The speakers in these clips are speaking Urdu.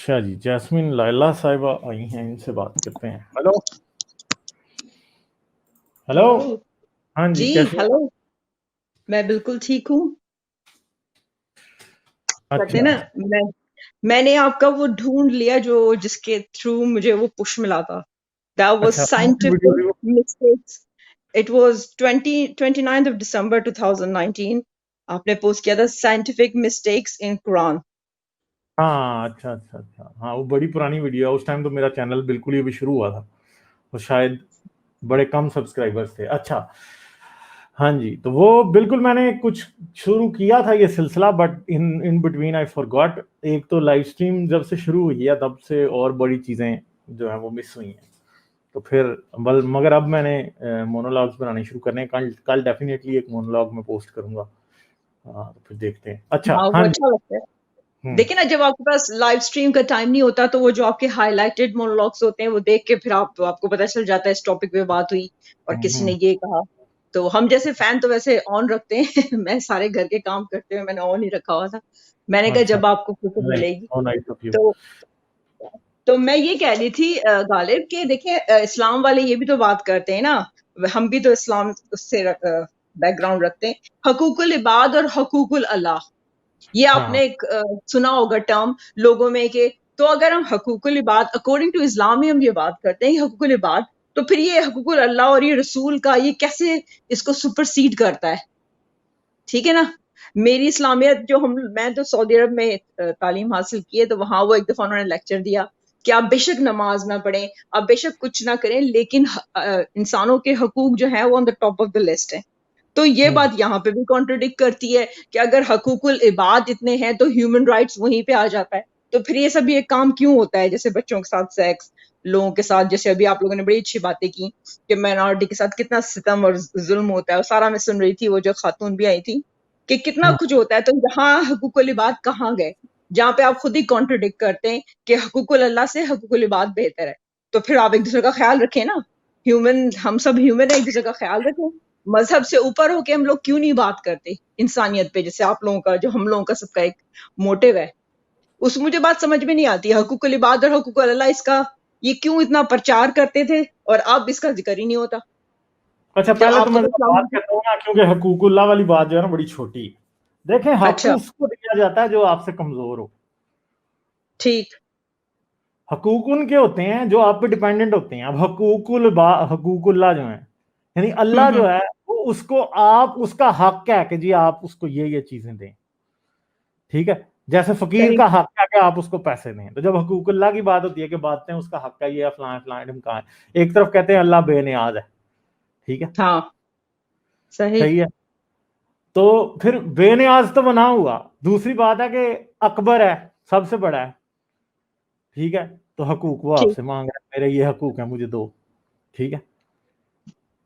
اچھا جی، جاسمین لائلہ صاحبہ آئی ہیں، ان سے بات کرتے ہیں. ہلو ہلو، ہلو ہاں جی جی کیسے ہیں؟ ہلو میں بالکل ٹھیک ہوں. کہتے اچھا نا میں نے آپ کا وہ ڈھونڈ لیا جو جس کے تھرو مجھے وہ پش ملا تھا. That was اچھا scientific mistakes. It was 29th of December 2019. آپ نے پوسٹ کیا تھا scientific mistakes in Quran. ہاں اچھا اچھا اچھا، ہاں وہ بڑی پرانی ویڈیو ہے. اس ٹائم تو میرا چینل بالکل ہی ابھی شروع ہوا تھا اور شاید بڑے کم سبسکرائبرز تھے. اچھا ہاں جی، تو وہ بالکل میں نے کچھ شروع کیا تھا یہ سلسلہ، بٹ ان بٹوین آئی فارگاٹ. ایک تو لائیو اسٹریم جب سے شروع ہوئی ہے تب سے اور بڑی چیزیں جو ہیں وہ مس ہوئی ہیں. تو پھر مگر اب میں نے مونولاگز بنانے شروع کرنے ہیں. کل ڈیفینیٹلی ایک مونولاگ میں پوسٹ کروں گا. پھر دیکھتے ہیں. اچھا ہاں ہاں وہ جی. اچھا لگتا ہے. دیکھیں نا جب آپ کے پاس لائیو اسٹریم کا ٹائم نہیں ہوتا تو وہ جو آپ کے ہائی لائٹڈ مونولاگس ہوتے ہیں وہ دیکھ کے پھر آپ کو پتہ چل جاتا ہے اس ٹاپک پہ بات ہوئی اور کسی نے یہ کہا. تو ہم جیسے فین تو ویسے آن رکھتے ہیں. میں سارے گھر کے کام کرتے ہوئے میں نے آن ہی رکھا ہوا تھا. میں نے کہا اچھا جب آپ کو فرصت ملے گی تو تو میں یہ کہہ رہی تھی غالب کہ دیکھیں اسلام والے یہ بھی تو بات کرتے ہیں نا. ہم بھی تو اسلام اس سے بیک گراؤنڈ رکھتے ہیں. حقوق العباد اور حقوق اللہ، یہ آپ نے ایک سنا ہوگا ٹرم لوگوں میں کہ تو اگر ہم حقوق العباد اکارڈنگ ٹو اسلام ہی ہم یہ بات کرتے ہیں حقوق العباد، تو پھر یہ حقوق اللہ اور یہ رسول کا یہ کیسے اس کو سپرسیڈ کرتا ہے؟ ٹھیک ہے نا. میری اسلامیت جو میں تو سعودی عرب میں تعلیم حاصل کی ہے، تو وہاں وہ ایک دفعہ انہوں نے لیکچر دیا کہ آپ بے شک نماز نہ پڑھیں، آپ بے شک کچھ نہ کریں، لیکن انسانوں کے حقوق جو ہیں وہ on the top of the list ہیں. تو یہ بات یہاں پہ بھی کانٹرڈکٹ کرتی ہے کہ اگر حقوق العباد اتنے ہیں تو ہیومن رائٹس وہیں پہ آ جاتا ہے. تو پھر یہ سب ایک کام کیوں ہوتا ہے؟ جیسے بچوں کے ساتھ سیکس، لوگوں کے ساتھ، جیسے ابھی آپ لوگوں نے بڑی اچھی باتیں کی کہ مائنورٹی کے ساتھ کتنا ستم اور ظلم ہوتا ہے. اور سارا میں سن رہی تھی، وہ جو خاتون بھی آئی تھی، کہ کتنا کچھ ہوتا ہے. تو یہاں حقوق العباد کہاں گئے جہاں پہ آپ خود ہی کانٹرڈکٹ کرتے ہیں کہ حقوق اللہ سے حقوق العباد بہتر ہے؟ تو پھر آپ ایک دوسرے کا خیال رکھیں نا. ہم سب ہیومن ہیں، ایک دوسرے کا خیال رکھیں. مذہب سے اوپر ہو کے ہم لوگ کیوں نہیں بات کرتے انسانیت پہ، جیسے آپ لوگوں کا جو ہم لوگوں کا سب کا ایک موٹو ہے. اس مجھے بات سمجھ میں نہیں آتی. حقوق العباد اور حقوق اللہ، اس کا یہ کیوں اتنا پرچار کرتے تھے اور اب اس کا ذکر ہی نہیں ہوتا. اچھا جب پہلے آپ تو کو میں بات کرتا ہوں نا، کیونکہ حقوق اللہ والی بات جو ہے نا بڑی چھوٹی. دیکھیں حق اچھا اس کو دیا جاتا ہے جو آپ سے کمزور ہو. ٹھیک. حقوق ان کے ہوتے ہیں جو آپ پہ ڈیپینڈنٹ ہوتے ہیں. اب حقوق اللہ جو ہیں، یعنی اللہ جو ہے وہ اس کو آپ اس کا حق ہے کہ جی آپ اس کو یہ چیزیں دیں. ٹھیک ہے، جیسے فقیر کا حق ہے کہ آپ اس کو پیسے دیں. تو جب حقوق اللہ کی بات ہوتی ہے کہ باتیں اس کا حق ہے، یہ فلاں فلاں کا ہے. ایک طرف کہتے ہیں اللہ بے نیاز ہے. ٹھیک ہے، ہاں صحیح ہے. تو پھر بے نیاز تو بنا ہوا. دوسری بات ہے کہ اکبر ہے، سب سے بڑا ہے. ٹھیک ہے، تو حقوق وہ آپ سے مانگ رہا ہے، میرے یہ حقوق ہیں مجھے دو. ٹھیک ہے،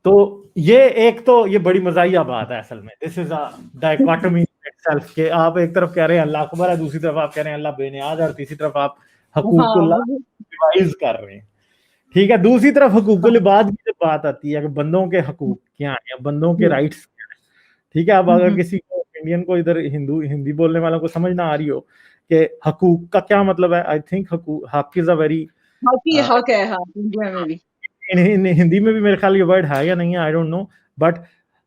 تو یہ ایک تو یہ بڑی مزاحیہ بات ہے اصل میں. دس از اے ڈائیکاٹمی سیلف، کہ آپ ایک طرف کہہ رہے ہیں اللہ اکبر ہے، دوسری طرف آپ کہہ رہے ہیں اللہ بے نیاز ہے، اور تیسری طرف آپ حقوق اللہ ریوائز کر رہے ہیں. ٹھیک ہے، دوسری طرف حقوق العباد کی جب بات آتی ہے کہ بندوں کے حقوق کیا ہیں، بندوں کے رائٹس کیا ہیں. ٹھیک ہے، اب اگر کسی کو انڈین کو ادھر ہندی بولنے والوں کو سمجھ نہ آ رہی ہو کہ حقوق کا کیا مطلب ہے، آئی تھنک حق از اے ویری حق ہے. ہاں انڈیا میں بھی ہندی میں بھی میرے خیال یہ ورڈ ہے یا نہیں ہے، آئی ڈونٹ نو، بٹ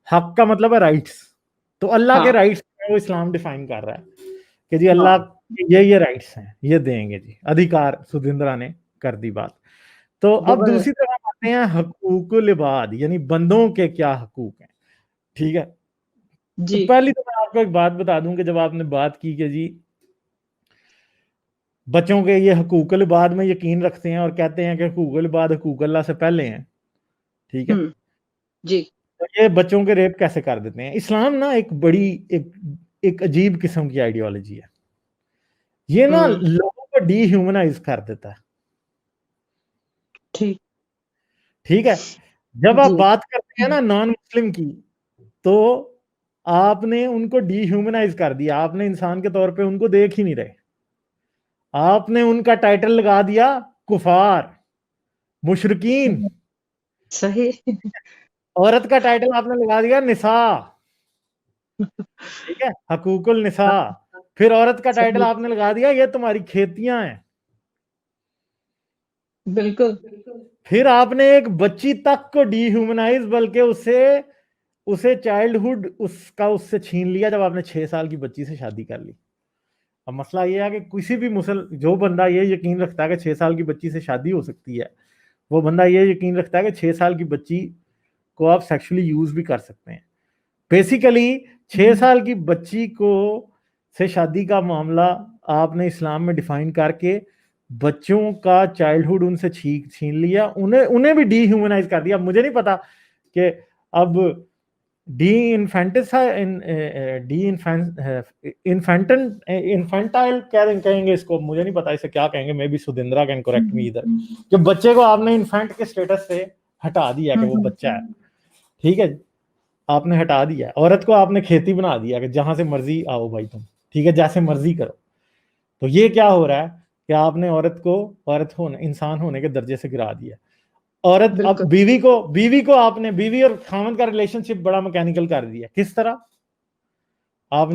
حق کا مطلب ہے رائٹس. تو اللہ کے رائٹس وہ اسلام ڈیفائن کر رہا ہے کہ جی اللہ یہ رائٹس ہیں، یہ دیں گے جی. ادھیکار سدھندرا نے کر دی بات. تو اب دوسری طرف آتے ہیں حقوق العباد، یعنی بندوں کے کیا حقوق ہیں. ٹھیک ہے، تو پہلی تو میں آپ کو ایک بات بتا دوں کہ جب آپ نے بات کی کہ جی بچوں کے یہ حقوق العباد میں یقین رکھتے ہیں اور کہتے ہیں کہ حقوق العباد حقوق اللہ سے پہلے ہیں. ٹھیک ہے جی، تو یہ بچوں کے ریپ کیسے کر دیتے ہیں؟ اسلام نا ایک بڑی ایک عجیب قسم کی آئیڈیالوجی ہے. یہ نا لوگوں کو ڈی ہیومنائز کر دیتا ہے. ٹھیک ہے، جب آپ بات کرتے ہیں نا نان مسلم کی، تو آپ نے ان کو ڈی ہیومنائز کر دیا. آپ نے انسان کے طور پہ ان کو دیکھ ہی نہیں رہے. آپ نے ان کا ٹائٹل لگا دیا کفار، مشرکین. صحیح. عورت کا ٹائٹل آپ نے لگا دیا نساء. ٹھیک ہے، حقوق النساء. پھر عورت کا ٹائٹل آپ نے لگا دیا یہ تمہاری کھیتیاں ہیں. بالکل. پھر آپ نے ایک بچی تک کو ڈی ہیومنائز بلکہ اسے چائلڈہڈ اس سے چھین لیا جب آپ نے 6 سال کی بچی سے شادی کر لی. اب مسئلہ یہ ہے کہ کسی بھی جو بندہ یہ یقین رکھتا ہے کہ 6 سال کی بچی سے شادی ہو سکتی ہے، وہ بندہ یہ یقین رکھتا ہے کہ 6 سال کی بچی کو آپ سیکشولی یوز بھی کر سکتے ہیں. بیسیکلی 6 سال کی بچی سے شادی کا معاملہ آپ نے اسلام میں ڈیفائن کر کے بچوں کا چائلڈہڈ ان سے چھین لیا، انہیں بھی ڈی ہیومنائز کر دیا. اب مجھے نہیں پتا کہ اب انفینٹائل کہیں گے اس کو، مجھے نہیں پتا اسے کیا کہیں گے، maybe Sudhindra can correct me ادھر، کہ بچے کو آپ نے انفینٹ کے سٹیٹس سے ہٹا دیا کہ وہ بچہ ہے. ٹھیک ہے، آپ نے ہٹا دیا. عورت کو آپ نے کھیتی بنا دیا کہ جہاں سے مرضی آؤ بھائی تم، ٹھیک ہے، جیسے مرضی کرو. تو یہ کیا ہو رہا ہے کہ آپ نے عورت کو انسان ہونے کے درجے سے گرا دیا. عورت اب بیوی کو آپ نے بیوی اور خاوند کا ریلیشن شپ بڑا میکینیکل کر دیا. کس طرح؟ آپ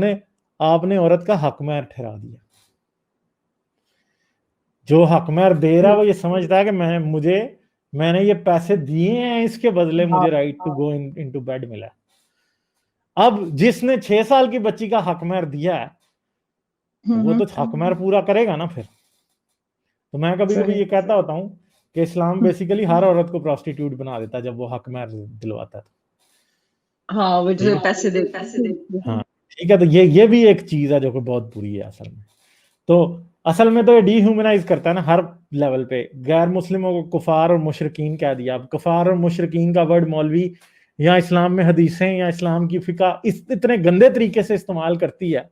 نے عورت کا حق مہر ٹھہرا دیا. جو حق مہر دے رہا ہے وہ یہ سمجھتا ہے کہ میں نے یہ پیسے دیے ہیں، اس کے بدلے مجھے right to go into bed ملا. اب جس نے 6 سال کی بچی کا حق مہر دیا ہے وہ تو حق مہر پورا کرے گا نا پھر. تو میں کبھی کبھی یہ کہتا ہوتا ہوں کہ اسلام بیسیکلی ہر عورت کو پروسٹیٹیوٹ بنا دیتا ہے جب وہ حق مہر دلواتا ہے. ہاں وہ جو پیسے دے. ہاں ٹھیک ہے. تو یہ بھی ایک چیز ہے جو کہ بہت بری ہے اصل میں. تو اصل میں تو یہ ڈی ہیومنائز کرتا ہے نا ہر لیول پہ. غیر مسلموں کو کفار اور مشرکین کہہ دیا. اب کفار اور مشرکین کا ورڈ مولوی یا اسلام میں حدیثیں یا اسلام کی فقہ اتنے گندے طریقے سے استعمال کرتی ہے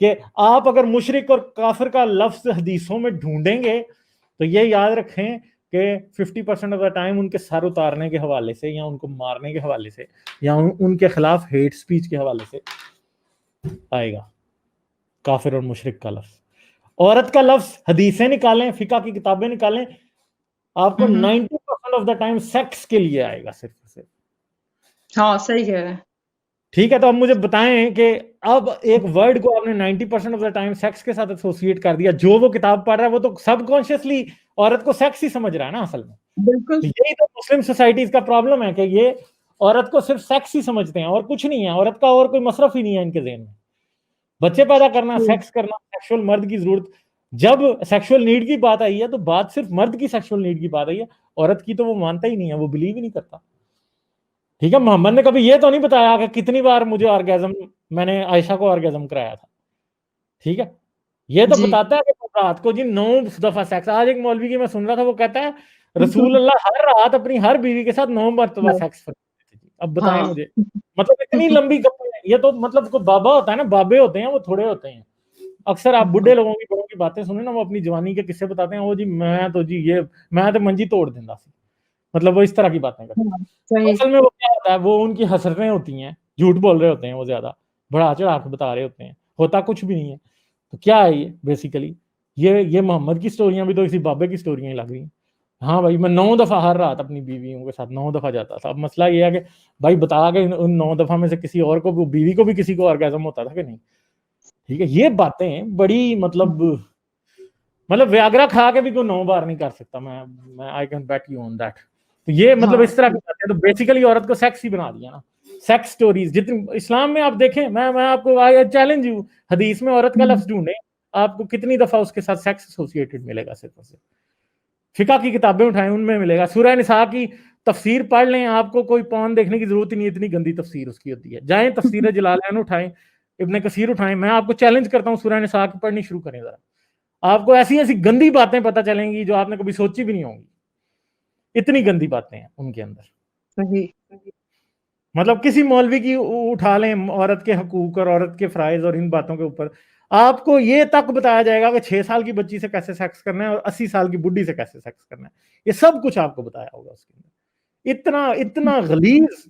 کہ آپ اگر مشرک اور کافر کا لفظ حدیثوں میں ڈھونڈیں گے تو یہ یاد رکھیں کہ 50% آف دا ٹائم ان کے سر اتارنے کے حوالے سے یا ان کو مارنے کے حوالے سے یا ان کے خلاف ہیٹ سپیچ کے حوالے سے آئے گا کافر اور مشرک کا لفظ. عورت کا لفظ حدیثیں نکالیں، فقہ کی کتابیں نکالیں، آپ کو 90% آف دا ٹائم سیکس کے لیے آئے گا صرف. ہاں صحیح ہے. ٹھیک ہے. تو اب مجھے بتائیں کہ اب ایک ورڈ کو آپ نے 90% آف دا ٹائم سیکس کے ساتھ ایسوسیٹ کر دیا. جو وہ کتاب پڑھ رہا ہے وہ تو سب کانشیسلی عورت کو سیکس ہی سمجھ رہا ہے نا اصل میں. بالکل یہی تو مسلم سوسائٹیز کا پرابلم ہے کہ یہ عورت کو صرف سیکس ہی سمجھتے ہیں اور کچھ نہیں ہے. عورت کا اور کوئی مصرف ہی نہیں ہے ان کے ذہن میں. بچے پیدا کرنا، سیکس کرنا، سیکشول مرد کی ضرورت. جب سیکشول نیڈ کی بات آئی ہے تو بات صرف مرد کی سیکشول نیڈ کی بات آئی ہے. عورت کی تو وہ مانتا ہی نہیں ہے، وہ بلیو ہی نہیں کرتا. ٹھیک ہے. محمد نے کبھی یہ تو نہیں بتایا کہ کتنی بار مجھے آرگیزم، میں نے عائشہ کو آرگیزم کرایا تھا. ٹھیک ہے. یہ تو بتاتا ہے کہ رات کو 9 دفعہ سیکس. آج ایک مولوی کی میں سن رہا تھا، وہ کہتا ہے رسول اللہ ہر رات اپنی ہر بیوی کے ساتھ 9 مرتبہ سیکس کرتے تھے. اب بتائیں مجھے، مطلب اتنی لمبی گپیں. یہ تو مطلب کوئی بابا ہوتا ہے نا، بابے ہوتے ہیں وہ تھوڑے ہوتے ہیں. اکثر آپ بڈھے لوگوں کی بڑوں کی باتیں سنیں نا، وہ اپنی جوانی کے قصے بتاتے ہیں. وہ میں تو منجی توڑ دینا سی، مطلب وہ اس طرح کی باتیں کرتے ہیں. اصل میں وہ کیا ہوتا ہے، وہ ان کی حسرتیں ہوتی ہیں، جھوٹ بول رہے ہوتے ہیں، وہ زیادہ بڑھا چڑھا کے بتا رہے ہوتے ہیں، ہوتا کچھ بھی نہیں ہے. تو کیا ہے یہ بیسیکلی؟ یہ محمد کی سٹوریاں بھی تو اسی بابے کی سٹوریاں ہی لگ رہی ہیں. ہاں بھائی میں 9 دفعہ ہر رات اپنی بیویوں کے ساتھ 9 دفعہ جاتا تھا. اب مسئلہ یہ ہے کہ بھائی بتا کے ان 9 دفعہ میں سے کسی اور کو، بیوی کو بھی کسی کو آرگیزم ہوتا تھا کہ نہیں؟ ٹھیک ہے. یہ باتیں بڑی مطلب ویاگرا کھا کے بھی کوئی 9 بار نہیں کر سکتا. میں I can bet you on that. تو یہ مطلب اس طرح کی باتیں. تو بیسیکلی عورت کو سیکس ہی بنا دیا نا. سیکس سٹوریز جتنی اسلام میں آپ دیکھیں، میں آپ کو چیلنج یو، حدیث میں عورت کا لفظ ڈھونڈیں، آپ کو کتنی دفعہ اس کے ساتھ سیکس ایسوسیٹڈ ملے گا. صرف فقہ کی کتابیں اٹھائیں، ان میں ملے گا. سورہ نساء کی تفسیر پڑھ لیں، آپ کو کوئی پون دیکھنے کی ضرورت ہی نہیں، اتنی گندی تفسیر اس کی ہوتی ہے. جائیں تفسیر جلالین اٹھائیں، ابن کثیر اٹھائیں. میں آپ کو چیلنج کرتا ہوں سورہ نساء کی پڑھنی شروع کریں ذرا. آپ کو ایسی ایسی گندی باتیں پتہ چلیں گی جو آپ نے کبھی سوچی بھی نہیں ہوں گی. اتنی گندی باتیں ہیں ان کے اندر. مطلب کسی مولوی کی اٹھا لیں عورت کے حقوق اور عورت کے فرائض اور ان باتوں کے اوپر، آپ کو یہ تک بتایا جائے گا کہ 6 سال کی بچی سے کیسے سیکس کرنا ہے اور 80 سال کی بڈھی سے کیسے سیکس کرنا ہے. یہ سب کچھ آپ کو بتایا ہوگا اس کے اندر.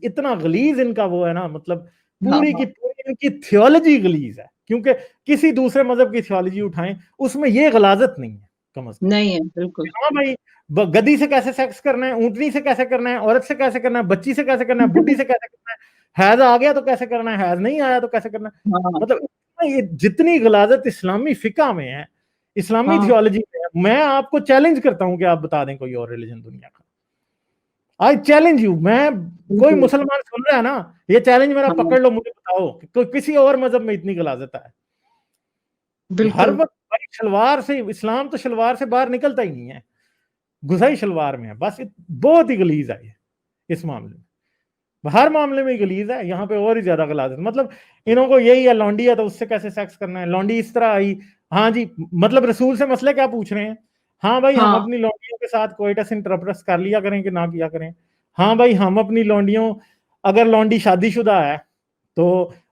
اتنا غلیظ ان کا وہ ہے نا، مطلب پوری کی پوری ان کی تھیولوجی غلیظ ہے. کیونکہ کسی دوسرے مذہب کی تھیولوجی اٹھائیں، اس میں یہ غلاظت نہیں ہے کم از کم. نہیں ہے بالکل. ہاں بھائی گدی سے کیسے سیکس کرنا ہے، اونٹنی سے کیسے کرنا ہے، عورت سے کیسے کرنا ہے، بچی سے کیسے کرنا ہے، بڈھی سے کیسے کرنا ہے، حیض آ گیا تو کیسے کرنا ہے، حیض نہیں آیا تو کیسے کرنا ہے. مطلب یہ جتنی غلاظت اسلامی فقہ میں ہے، اسلامی تھیولوجی میں آپ کو چیلنج کرتا ہوں کہ آپ بتا دیں کوئی اور ریلیجن دنیا کا. آئی چیلنج یو. میں کوئی مسلمان سن رہا ہے نا, یہ چیلنج میرا پکڑ لو, مجھے بتاؤ کہ کسی اور مذہب میں اتنی غلاظت ہے. ہر وقت شلوار سے, اسلام تو شلوار سے باہر نکلتا ہی نہیں ہے, گھسا ہی شلوار میں ہے بس. بہت ہی غلیظ ہے اس معاملے میں, ہر معاملے میں غلیظ ہے. یہاں پہ اور ہی زیادہ غلاظت, مطلب انہوں کو یہی ہے لونڈی ہے تو اس سے کیسے سیکس کرنا ہے, لونڈی اس طرح آئی. ہاں جی, مطلب رسول سے مسئلے کیا پوچھ رہے ہیں؟ ہاں بھائی ہم اپنی لونڈیوں کے ساتھ کوئٹس انٹرپٹس کر لیا کریں کہ نہ کیا کریں. ہاں بھائی ہم اپنی لونڈیوں, اگر لونڈی شادی شدہ ہے تو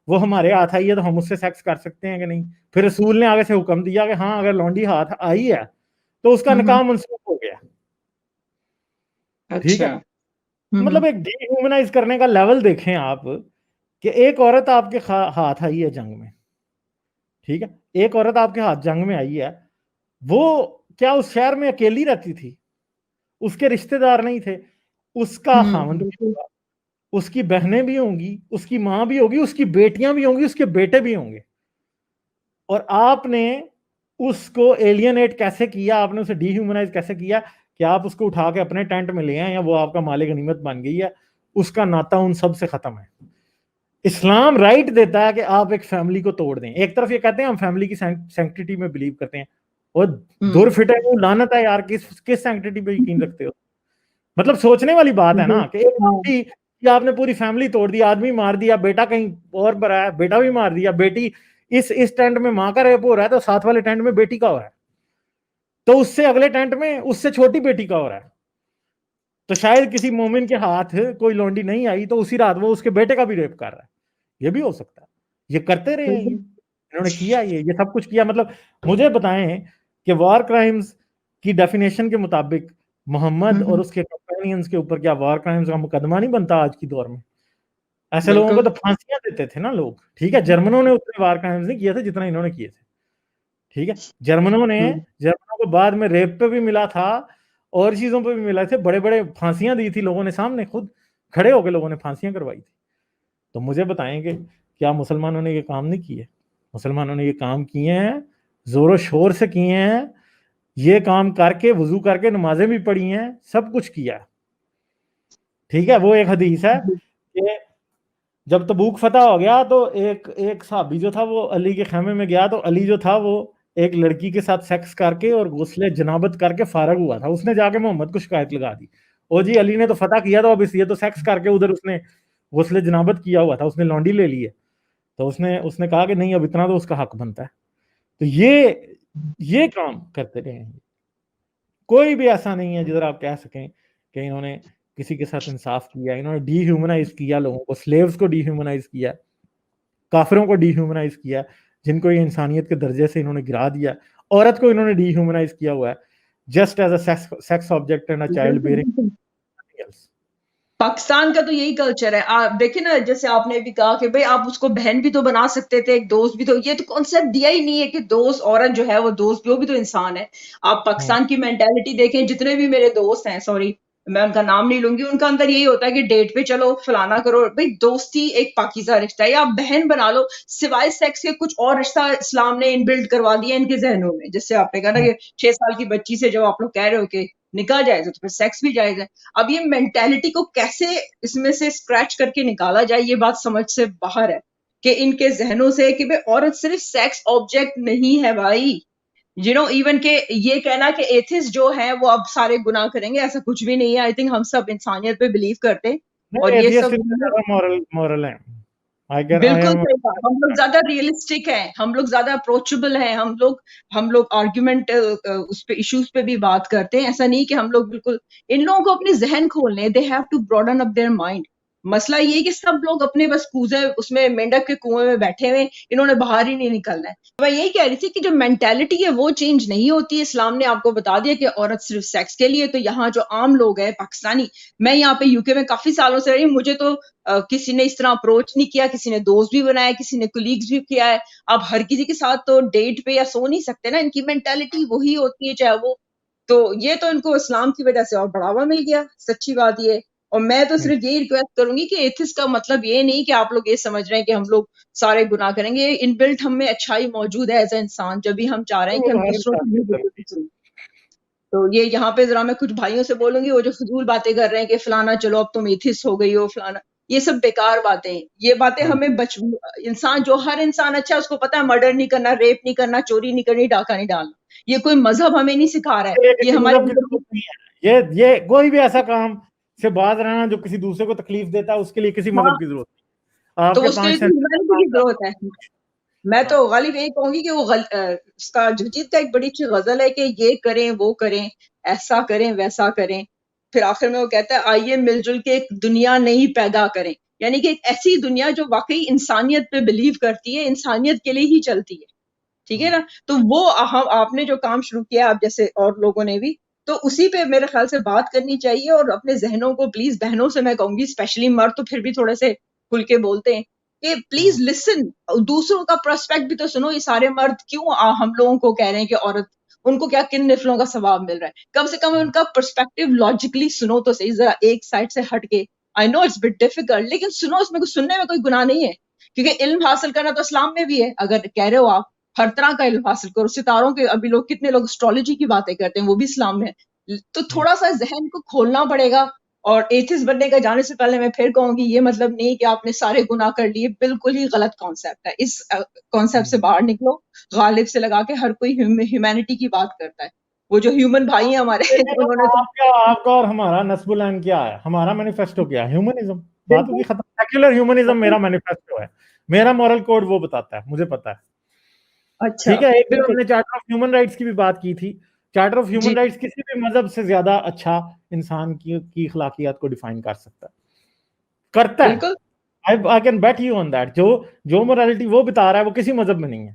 وہ ہمارے ہاتھ آئی ہے تو ہم اس سے سیکس کر سکتے ہیں کہ نہیں. پھر رسول نے آگے سے حکم دیا کہ ہاں اگر لونڈی ہاتھ آئی ہے تو اس کا نکاح منسوخ ہو گیا. ٹھیک ہے, مطلب ایک ڈی ہیومنائز کرنے کا لیول دیکھیں آپ, کہ ایک عورت آپ کے ہاتھ آئی ہے جنگ میں, ٹھیک ہے, ایک عورت آپ کے ہاتھ جنگ میں آئی ہے, وہ کیا اس شہر میں اکیلی رہتی تھی؟ اس کے رشتہ دار نہیں تھے, اس کا خاوند بھی ہوگا, اس کی بہنیں بھی ہوں گی, اس کی ماں بھی ہوگی, اس کی بیٹیاں بھی ہوں گی, اس کے بیٹے بھی ہوں گے. اور آپ نے اس کو ایلینیٹ کیسے کیا, آپ نے اسے ڈی ہیومنائز کیسے کیا کہ آپ اس کو اٹھا کے اپنے ٹینٹ میں لے آئیں, یا وہ آپ کا مال غنیمت بن گئی ہے, اس کا ناتا ان سب سے ختم ہے. اسلام رائٹ دیتا ہے کہ آپ ایک فیملی کو توڑ دیں. ایک طرف یہ کہتے ہیں ہم فیملی کی سینکٹیٹی میں بلیو کرتے ہیں, اور دور فٹ ہے وہ لعنت ہے یار, کس سینکٹیٹی پہ یقین رکھتے ہو؟ مطلب سوچنے والی بات ہے نا کہ آپ نے پوری فیملی توڑ دی, آدمی مار دیا, بیٹا کہیں اور برا ہے, بیٹا بھی مار دیا, بیٹی اس ٹینٹ میں ماں کا ریپ ہو رہا ہے تو ساتھ والے ٹینٹ میں بیٹی کا ہو رہا ہے, تو اس سے اگلے ٹینٹ میں اس سے چھوٹی بیٹی کا ہو رہا ہے. تو شاید کسی مومن کے ہاتھ کوئی لونڈی نہیں آئی تو اسی رات وہ اس کے بیٹے کا بھی ریپ کر رہا ہے. یہ بھی ہو سکتا ہے, یہ کرتے رہے ہیں, انہوں نے کیا یہ سب کچھ کیا. مطلب مجھے بتائیں کہ وار کرائمز کی ڈیفینیشن کے مطابق محمد اور اس کے کمپینینز کے اوپر کیا وار کرائمز کا مقدمہ نہیں بنتا آج کی دور میں؟ ایسے لوگوں کو تو پھانسیاں دیتے تھے نا لوگ. ٹھیک ہے, جرمنوں نے اتنے وار کرائمز نہیں کیے تھے جتنا انہوں نے کیے تھے. ٹھیک ہے, جرمنوں کو بعد میں ریپ پہ بھی ملا تھا اور چیزوں پہ بھی ملا تھے, بڑے بڑے پھانسیاں دی تھی لوگوں نے, سامنے خود کھڑے ہو کے لوگوں نے پھانسیاں کروائی تھی. تو مجھے بتائیں کہ کیا مسلمانوں نے یہ کام نہیں کیے؟ مسلمانوں نے یہ کام کیے ہیں, زور و شور سے کیے ہیں, یہ کام کر کے وضو کر کے نمازیں بھی پڑھی ہیں, سب کچھ کیا. ٹھیک ہے, وہ ایک حدیث ہے کہ جب تبوک فتح ہو گیا تو ایک صحابی جو تھا وہ علی کے خیمے میں گیا, تو علی جو تھا وہ ایک لڑکی کے ساتھ سیکس کر کے اور غسل جنابت کر کے فارغ ہوا تھا. اس نے جا کے محمد کو شکایت لگا دی, او جی علی نے تو فتح کیا تو اب اس یہ تو سیکس کر کے ادھر اس نے غسل جنابت کیا ہوا تھا, اس نے لونڈی لے لی ہے. تو اس نے کہا کہ نہیں اب اتنا تو اس کا حق بنتا ہے. تو یہ کام کرتے رہے ہیں. کوئی بھی ایسا نہیں ہے جدھر آپ کہہ سکیں کہ انہوں نے کسی کے ساتھ انصاف کیا. انہوں نے ڈی ہیومنائز کیا لوگوں کو, سلیوز کو ڈی ہیومنائز کیا, کافروں کو ڈی ہیومنائز کیا, جن کو یہ انسانیت کے درجے سے انہوں نے گرا دیا. عورت کو انہوں نے ڈی ہیومنائز کیا ہوا ہے, just as a sex object and a child bearing. Pakistan کا تو یہی کلچر ہے. آپ دیکھیں نا, جیسے آپ نے بھی کہا کہ بھئی آپ اس کو بہن بھی تو بنا سکتے تھے, ایک دوست بھی تو, یہ تو کانسیپٹ دیا ہی نہیں ہے کہ دوست عورت جو ہے وہ دوست, وہ بھی تو انسان ہے. آپ پاکستان کی مینٹالٹی دیکھیں, جتنے بھی میرے دوست ہیں, سوری میں ان کا نام نہیں لوں گی, ان کا اندر یہی ہوتا ہے کہ ڈیٹ پہ چلو فلانا کرو. بھئی دوستی ایک پاکیزہ رشتہ ہے, یا آپ بہن بنا لو, سوائے سیکس کے کچھ اور رشتہ اسلام نے ان بلڈ کروا دیا ان کے ذہنوں میں. جیسے آپ نے کہا نا کہ 6 سال کی بچی سے جب آپ لوگ کہہ رہے ہو کہ نکاح جائز ہے تو پھر سیکس بھی جائز ہے. اب یہ مینٹالٹی کو کیسے اس میں سے اسکریچ کر کے نکالا جائے, یہ بات سمجھ سے باہر ہے کہ ان کے ذہنوں سے کہ بھئی عورت صرف سیکس آبجیکٹ نہیں ہے بھائی. ایون کہ یہ کہنا کہ ایتھسٹ جو ہے وہ اب سارے گناہ کریں گے, ایسا کچھ بھی نہیں ہے. آئی تھنک ہم سب انسانیت پہ بلیو کرتے ہیں, اور یہ سب مورل ہیں. بالکل صحیح بات. ہم لوگ زیادہ ریئلسٹک ہیں, ہم لوگ زیادہ اپروچبل ہیں, ہم لوگ آرگیومنٹ اس پہ ایشوز پہ بھی بات کرتے ہیں. ایسا نہیں کہ ہم لوگ بالکل, ان لوگوں کو اپنی ذہن کھولنے, they have to broaden up their mind. مسئلہ یہ کہ سب لوگ اپنے بس کوزے اس میں مینڈک کے کنویں میں بیٹھے ہوئے, انہوں نے باہر ہی نہیں نکلنا ہے. میں یہی کہہ رہی تھی کہ جو مینٹالٹی ہے وہ چینج نہیں ہوتی. اسلام نے آپ کو بتا دیا کہ عورت صرف سیکس کے لیے. تو یہاں جو عام لوگ ہیں پاکستانی, میں یہاں پہ یو کے میں کافی سالوں سے رہی ہوں, مجھے تو کسی نے اس طرح اپروچ نہیں کیا, کسی نے دوست بھی بنایا, کسی نے کولیگز بھی کیا ہے. اب ہر کسی کے ساتھ تو ڈیٹ پہ یا سو نہیں سکتے نا, ان کی مینٹالٹی وہی ہوتی ہے چاہے وہ. تو یہ تو ان کو اسلام کی وجہ سے اور بڑھاوا مل گیا, سچی بات یہ. اور میں تو صرف یہی ریکویسٹ کروں گی کہ ایتھسٹ کا مطلب یہ نہیں کہ آپ لوگ یہ سمجھ رہے ہیں کہ ہم لوگ سارے گناہ کریں گے. ان بلٹ ہم میں اچھائی موجود ہے ایز اے انسان, جب بھی ہم چاہ رہے ہیں کہ ہم دوسروں کو. تو یہ یہاں پہ ذرا میں کچھ بھائیوں سے بولوں گی, وہ جو فضول باتیں کر رہے ہیں کہ فلانا چلو اب تم ایتھسٹ ہو گئی ہو فلانا, یہ سب بیکار باتیں ہیں. یہ باتیں ہمیں انسان, جو ہر انسان اچھا ہے اس کو پتا ہے مرڈر نہیں کرنا, ریپ نہیں کرنا, چوری نہیں کرنی, ڈاکہ نہیں ڈالنا. یہ کوئی مذہب ہمیں نہیں سکھا رہا ہے, یہ ہمارے یہ کوئی بھی ایسا کام سے باز رہنا جو کسی دوسرے کو تکلیف دیتا ہے اس کے لیے کسی مذہب کی ضرورت نہیں. تو اس کے لیے ہیومینٹی کی ضرورت ہے. میں تو غالب یہی کہوں گی کہ وہ اس کا جگجیت کا ایک بڑی اچھی غزل ہے کہ یہ کریں وہ کریں, ایسا کریں ویسا کریں, پھر آخر میں وہ کہتا ہے آئیے مل جل کے ایک دنیا نئی پیدا کریں. یعنی کہ ایک ایسی دنیا جو واقعی انسانیت پہ بلیو کرتی ہے, انسانیت کے لیے ہی چلتی ہے. ٹھیک ہے نا. تو وہ آپ نے جو کام شروع کیا آپ جیسے اور لوگوں نے بھی, تو اسی پہ میرے خیال سے بات کرنی چاہیے. اور اپنے ذہنوں کو پلیز, بہنوں سے میں کہوں گی اسپیشلی, مرد تو پھر بھی تھوڑے سے کھل کے بولتے ہیں, کہ پلیز لسن, دوسروں کا پرسپیکٹ بھی تو سنو. یہ سارے مرد کیوں ہم لوگوں کو کہہ رہے ہیں کہ عورت, ان کو کیا کن نفلوں کا ثواب مل رہا ہے؟ کم سے کم ان کا پرسپیکٹو لاجیکلی سنو تو صحیح, ذرا ایک سائڈ سے ہٹ کے. آئی نو اٹس بٹ ڈیفیکلٹ, لیکن سنو, اس میں سننے میں کوئی گناہ نہیں ہے. کیونکہ علم حاصل کرنا تو اسلام میں بھی ہے. اگر کہہ رہے ہو آپ ہر طرح کا علم حاصل کرو, ستاروں کے, ابھی لوگ کتنے لوگ اسٹرالوجی کی باتیں کرتے ہیں, وہ بھی اسلام میں ہے. تو تھوڑا سا ذہن کو کھولنا پڑے گا. اور ایتھسٹ بننے کا جانے سے پہلے میں پھر کہوں گی یہ مطلب نہیں کہ آپ نے سارے گناہ کر لیے, بالکل ہی غلط کانسیپٹ ہے. اس کانسیپٹ سے باہر نکلو, غالب سے لگا کے ہر کوئی ہیومینٹی کی بات کرتا ہے. وہ جو ہیومن بھائی ہیں ہمارے, انہوں نے آپ کا اور ہمارا نسب العین کیا ہے, ہمارا مینیفیسٹو کیا ہے, ہیومنزم. بات ہوگی ختم. سیکولر ہیومنزم میرا مینیفیسٹو ہے, میرا مورل کوڈ وہ بتاتا ہے, مجھے پتا ہے. اچھا ٹھیک ہے. ایک دن ہم نے چارٹر آف ہیومن رائٹس کی بھی بات کی تھی. چارٹر آف ہیومن رائٹس کسی بھی مذہب سے زیادہ اچھا انسان کی اخلاقیات کو ڈیفائن کر سکتا ہے, کرتا ہے. I can bet you on that. جو morality وہ بتا رہا ہے وہ کسی مذہب میں نہیں ہے.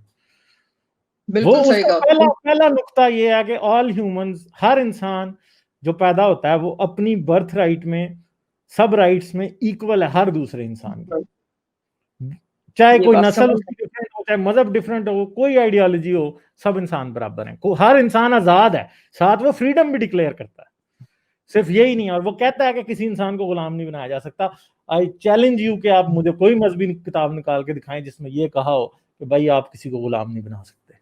وہ اس کا پہلا نقطہ یہ ہے کہ آل ہیومنز, ہر انسان جو پیدا ہوتا ہے وہ اپنی برتھ رائٹ میں, سب رائٹس میں ایکول ہے ہر دوسرے انسان کے. چاہے کوئی نسل اس کی ڈفرینٹ ہو, چاہے مذہب ڈفرینٹ ہو, کوئی آئیڈیالوجی ہو, سب انسان برابر ہیں. ہر انسان آزاد ہے, ساتھ وہ فریڈم بھی ڈکلیئر کرتا ہے. صرف یہی نہیں, اور وہ کہتا ہے کہ کسی انسان کو غلام نہیں بنایا جا سکتا. آئی چیلنج یو کہ آپ مجھے کوئی مذہبی کتاب نکال کے دکھائیں جس میں یہ کہا ہو کہ بھائی آپ کسی کو غلام نہیں بنا سکتے.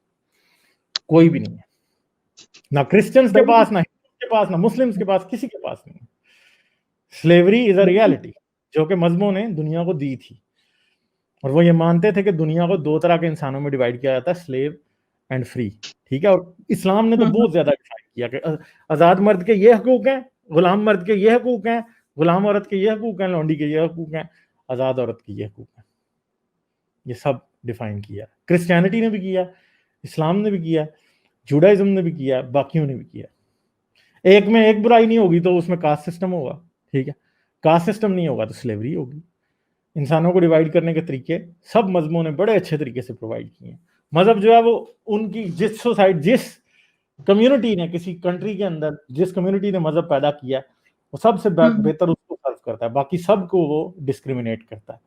کوئی بھی نہیں ہے, نہ کرسچنس کے پاس, نہ ہندوز کے پاس, نہ مسلمس کے پاس, کسی کے پاس نہیں ہے. سلیوری از اے ریالٹی جو کہ مذہبوں نے دنیا کو دی تھی, اور وہ یہ مانتے تھے کہ دنیا کو دو طرح کے انسانوں میں ڈیوائڈ کیا جاتا ہے, سلیو اینڈ فری. ٹھیک ہے. اور اسلام نے تو بہت زیادہ ڈیفائن کیا کہ آزاد مرد کے یہ حقوق ہیں, غلام مرد کے یہ حقوق ہیں, غلام عورت کے یہ حقوق ہیں, لونڈی کے یہ حقوق ہیں, آزاد عورت کے یہ حقوق ہیں. یہ سب ڈیفائن کیا. کرسچینٹی نے بھی کیا, اسلام نے بھی کیا, جوڈائزم نے بھی کیا, باقیوں نے بھی کیا. ایک میں ایک برائی نہیں ہوگی تو اس میں کاسٹ سسٹم ہوگا. ٹھیک ہے. کاسٹ سسٹم نہیں ہوگا تو سلیوری ہوگی. انسانوں کو ڈیوائڈ کرنے کے طریقے سب مذہبوں نے بڑے اچھے طریقے سے پرووائڈ کیے ہیں. مذہب جو ہے وہ ان کی جس سوسائٹی, جس کمیونٹی نے, کسی کنٹری کے اندر جس کمیونٹی نے مذہب پیدا کیا وہ سب سے بہتر اس کو سرو کرتا ہے, باقی سب کو وہ ڈسکریمنیٹ کرتا ہے.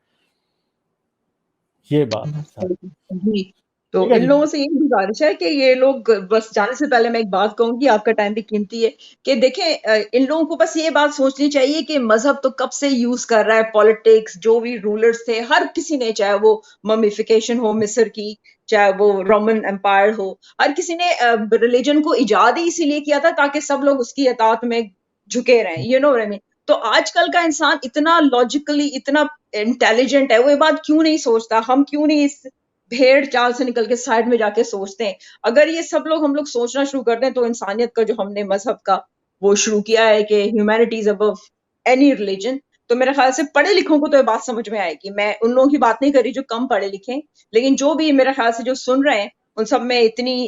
یہ بات ہے. تو ان لوگوں سے یہ گزارش ہے کہ یہ لوگ, بس جانے سے پہلے میں ایک بات کہوں گی, آپ کا ٹائم بھی قیمتی ہے, کہ دیکھیں ان لوگوں کو بس یہ بات سوچنی چاہیے کہ مذہب تو کب سے یوز کر رہا ہے. پالیٹکس, جو بھی رولرز تھے, ہر کسی نے, چاہے وہ ممیفیکیشن ہو مصر کی, چاہے وہ رومن امپائر ہو, ہر کسی نے ریلیجن کو ایجاد ہی اسی لیے کیا تھا تاکہ سب لوگ اس کی اطاعت میں جھکے رہیں. You know what I mean. تو آج کل کا انسان اتنا لاجیکلی, اتنا انٹیلیجنٹ ہے, وہ یہ بات کیوں نہیں سوچتا؟ ہم کیوں نہیں اس بھیڑ چال سے نکل کے سائڈ میں جا کے سوچتے ہیں؟ اگر یہ سب لوگ, ہم لوگ سوچنا شروع کر دیں تو انسانیت کا جو ہم نے مذہب کا وہ شروع کیا ہے کہ humanity is above any religion, تو میرے خیال سے پڑھے لکھوں کو تو یہ بات سمجھ میں آئے گی. میں ان لوگوں کی بات نہیں کر رہی جو کم پڑھے لکھے, لیکن جو بھی میرے خیال سے جو سن رہے ہیں ان سب میں اتنی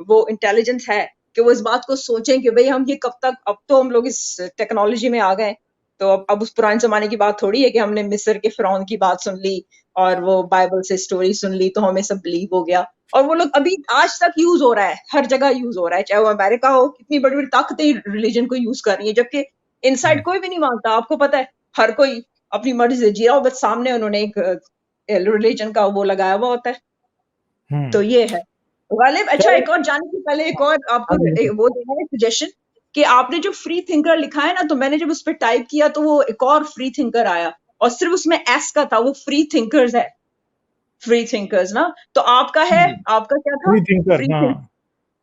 وہ انٹیلیجنس ہے کہ وہ اس بات کو سوچیں کہ بھئی ہم یہ کب تک, اب تو ہم لوگ اس ٹیکنالوجی میں آ گئے, تو اب اس پرانے زمانے کی بات تھوڑی ہے کہ ہم نے مصر کے فرعون کی بات سن لی اور وہ بائبل سے سٹوری سن لی تو ہمیں سب بلیو ہو گیا. اور وہ لوگ ابھی آج تک یوز ہو رہا ہے, ہر جگہ یوز ہو رہا ہے, چاہے وہ امریکہ ہو, کتنی بڑی بڑی طاقتیں ریلیجن کو یوز کر رہی ہیں, جبکہ ان سائڈ کوئی بھی نہیں مانتا. آپ کو پتا ہے ہر کوئی اپنی مرضی سے جی رہا ہو, بس سامنے انہوں نے ایک ریلیجن کا وہ لگایا ہوا ہوتا ہے. تو یہ ہے غالب. اچھا, ایک اور جانے سے پہلے ایک اور آپ کو وہ دینا ہے سجیشن کہ آپ نے جو فری تھنکر لکھا ہے نا، تو میں نے جب اس پہ ٹائپ کیا تو وہ ایک اور فری تھنکر آیا، اور صرف اس میں ایس کا تھا، وہ فری تھنکرز ہے، فری تھنکرز نا. تو آپ کا ہے، آپ کا کیا تھا؟ Free thinker. Free thinker.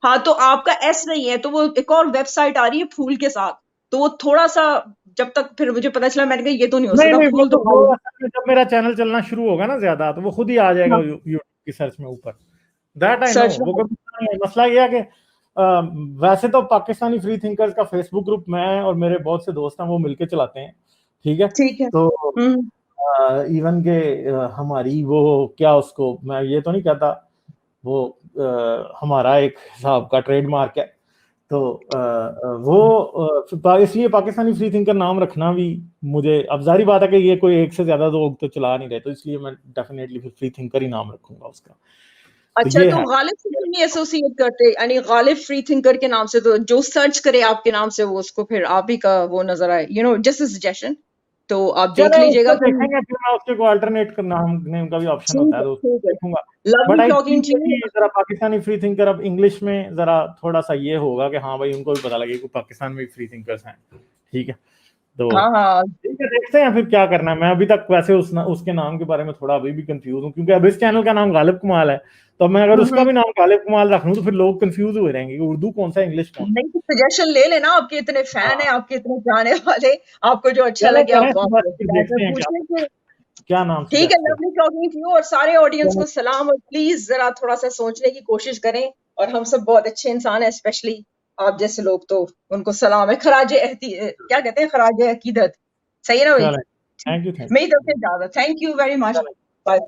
ہاں، تو آپ کا ایس نہیں ہے، تو وہ ایک اور ویب سائٹ آ رہی ہے پھول کے ساتھ، تو وہ تھوڑا سا جب تک پھر مجھے پتا چلا میں نے کہا یہ تو نہیں ہو سکتا، پھول تو جب میرا چینل چلنا شروع ہوگا نا زیادہ تو وہ خود ہی آ جائے گا یوٹیوب کی سرچ میں اوپر. دیٹ آئی نو. وہ مسئلہ یہ ہے کہ ویسے تو پاکستانی فری تھنکرز کا فیس بک گروپ میں اور میرے بہت سے دوست ہیں وہ مل کے چلاتے ہیں. ٹھیک ہے. تو ایون کہ ہماری وہ کیا اس کو میں یہ تو نہیں کہتا، وہ ہمارا ایک حساب کا ٹریڈ مارک ہے. تو وہ اس لیے پاکستانی فری تھنکر نام رکھنا بھی مجھے، اب ظاہری بات ہے کہ یہ کوئی ایک سے زیادہ لوگ تو چلا نہیں رہے، تو اس لیے میں ڈیفینیٹلی فری تھنکر ہی نام رکھوں گا اس کا. اچھا، تو غالب سے کیوں نہیں ایسوسیٹ کرتے؟ یعنی غالب فری تھنکر کے نام سے، تو جو سرچ کرے آپ کے نام سے وہ اس کو پھر آپ ہی کا وہ نظر آئے، you know just a suggestion. تو آپ دیکھ لیجیے گا، دیکھیں گے پھر میں اس کے کو الٹرنیٹ نام کا بھی آپشن ہوتا ہے تو دیکھوں گا. بٹ آئی تھنک ذرا پاکستانی فری تھنکر اب انگلش میں ذرا تھوڑا سا یہ ہوگا کہ ہاں بھائی ان کو بھی پتا لگے کہ پاکستان میں فری تھنکرز ہیں. ٹھیک ہے. تو ٹھیک ہے، دیکھتے ہیں پھر کیا کرنا ہے. میں ابھی تک ویسے اس کے نام کے بارے میں تھوڑا ابھی بھی کنفیوز ہوں، کیونکہ اب اس چینل کا نام غالب کمال ہے، تو میں اگر اس کا بھی نام غالب کمال رکھ لوں تو پھر لوگ کنفیوز ہوئے رہیں گے کہ اردو کون سا انگلش کون سا. نہیں، سجیشن لے لینا، آپ کے اتنے فین ہیں، آپ کے اتنے جانے والے، آپ کو جو اچھا لگے آپ پوچھیں. کیا نام. ٹھیک ہے، لولی ٹاکنگ ٹو یو، اور سارے آڈینس کو سلام، اور پلیز ذرا تھوڑا سا سوچنے کی کوشش کریں، اور ہم سب بہت اچھے انسان ہیں، اسپیشلی آپ جیسے لوگ، تو ان کو سلام ہے. کیا کہتے ہیں، خراج عقیدت. صحیح ہے نا بھائی؟ Thank you. میں ہی تو اجازت. Thank you very much. Bye.